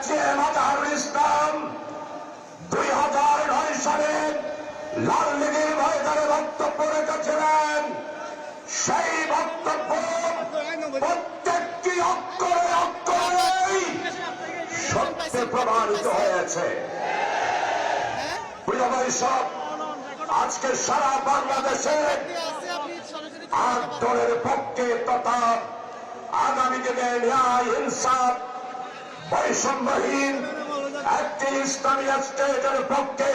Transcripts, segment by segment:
SGM Azharul Islam 2009 সালে লাল লীগের ময়দানে বক্তব্য রেখেছিলেন। সেই বক্তব্য প্রত্যেকটি অক্ষরে অক্ষরেই সত্যে প্রমাণিত হয়েছে। প্রিয় বৈষব, আজকে সারা বাংলাদেশে আন্দোলনের পক্ষে তথা আগামী দিনে ন্যায় ইনসাফ বৈষম্যহীন একটি ইসলামী স্টেটের পক্ষে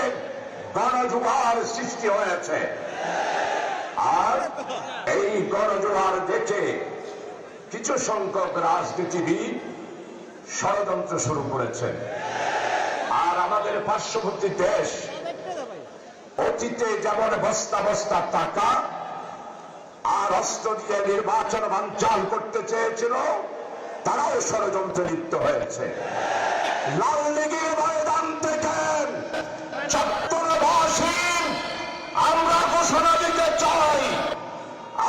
গণজোয়ার সৃষ্টি হয়েছে। আর এই গণজোয়ার দেখে কিছু সংখ্যক রাজনীতিবিদ ষড়যন্ত্র শুরু করেছে। আর আমাদের পার্শ্ববর্তী দেশ অতীতে যেমন বস্তা বস্তা টাকা আর অস্ত্র দিয়ে নির্বাচন বানচাল করতে চেয়েছিল, তারাও ষড়যন্ত্রে লিপ্ত হয়েছে। লাল লীগের ময়দান থেকে চত্বরবাসীর আমরা ঘোষণা দিতে চাই,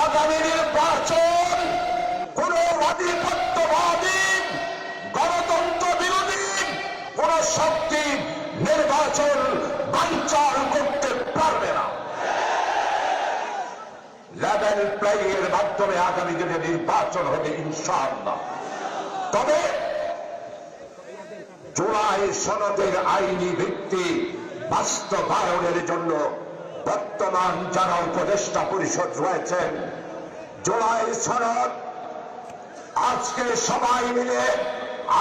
আগামী নির্বাচন কোন আধিপত্যবাদী গণতন্ত্র বিরোধী কোন শক্তি নির্বাচন বানচাল করতে পারবে না। লেভেল প্লেইংয়ের মাধ্যমে আগামী দিনে নির্বাচন হবে ইনশাআল্লাহ। তবে জুলাই সনদের আইনি ভিত্তি বাস্তবায়নের জন্য বর্তমান যারা উপদেষ্টা পরিষদ রয়েছেন, জুলাই সনদ আজকে সবাই মিলে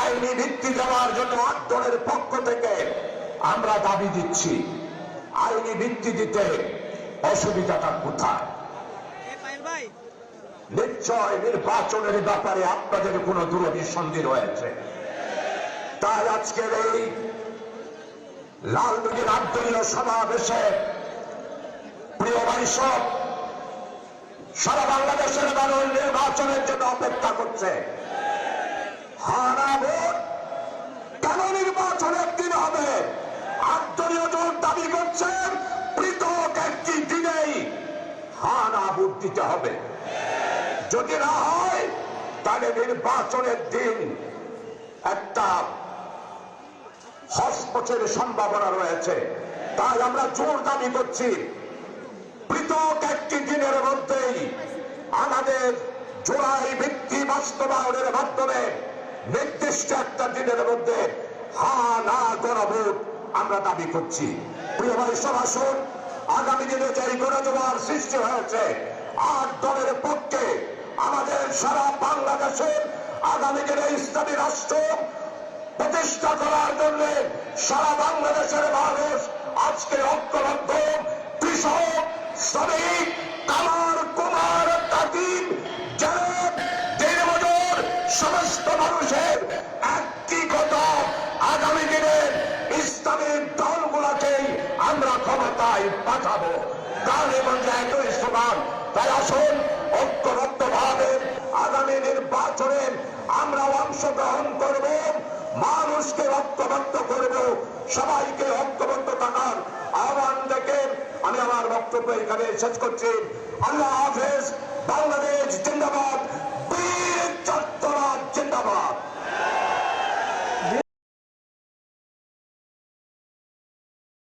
আইনি ভিত্তি দেওয়ার জন্য আন্দোলনের পক্ষ থেকে আমরা দাবি দিচ্ছি। আইনি ভিত্তি দিতে অসুবিধাটা কোথায়? নিশ্চয় নির্বাচনের ব্যাপারে আপনাদের কোন দুরভিসন্ধি রয়েছে। তাই আজকের এই লাল লীগের আন্দোলন সমাবেশে প্রিয় বৈষব, সারা বাংলাদেশের মানুষ নির্বাচনের জন্য অপেক্ষা করছে। হানা ভোট কেন নির্বাচন একদিন হবে? আন্দোলনীয় জোট দাবি করছেন পৃথক একটি দিনেই হানা ভোট দিতে হবে। যদি না হয় তাহলে নির্বাচনের দিন একটা হস্তক্ষেপের সম্ভাবনা রয়েছে। তাই আমরা জোর দাবি করছি পৃথক একটি দিনের মধ্যেই আমাদের জুলাই ভিত্তি বাস্তবায়নের মাধ্যমে নির্দিষ্ট একটা দিনের মধ্যে হা না গণভোট আমরা দাবি করছি। প্রিয় বৈষব, আসুন আগামী দিনে যে গণজোয়ার সৃষ্টি হয়েছে 8 দলের পক্ষে আমাদের সারা বাংলাদেশের আগামী দিনে ইসলামী রাষ্ট্র প্রতিষ্ঠা করার জন্য সারা বাংলাদেশের মানুষ আজকে ঐক্যবদ্ধ। কৃষক, শ্রমিক, কামার, কুমার, তাঁতির, জেলে, দিনমজুর সমস্ত মানুষের একই কথা, আগামী দিনে ইসলামী দলগুলোকেই আমরা ক্ষমতায় পাঠাবো। তার এবং একই স্লোগান। তাই আসুন ঐক্যবদ্ধভাবে আগামী নির্বাচনে আমরা অংশগ্রহণ করব, মানুষকে ঐক্যবদ্ধ করব, সবাইকে ঐক্যবদ্ধ থাকার আহ্বান দেখে আমি আমার বক্তব্য এখানে শেষ করছি। আল্লাহ হাফেজ। বাংলাদেশ জিন্দাবাদ। বীর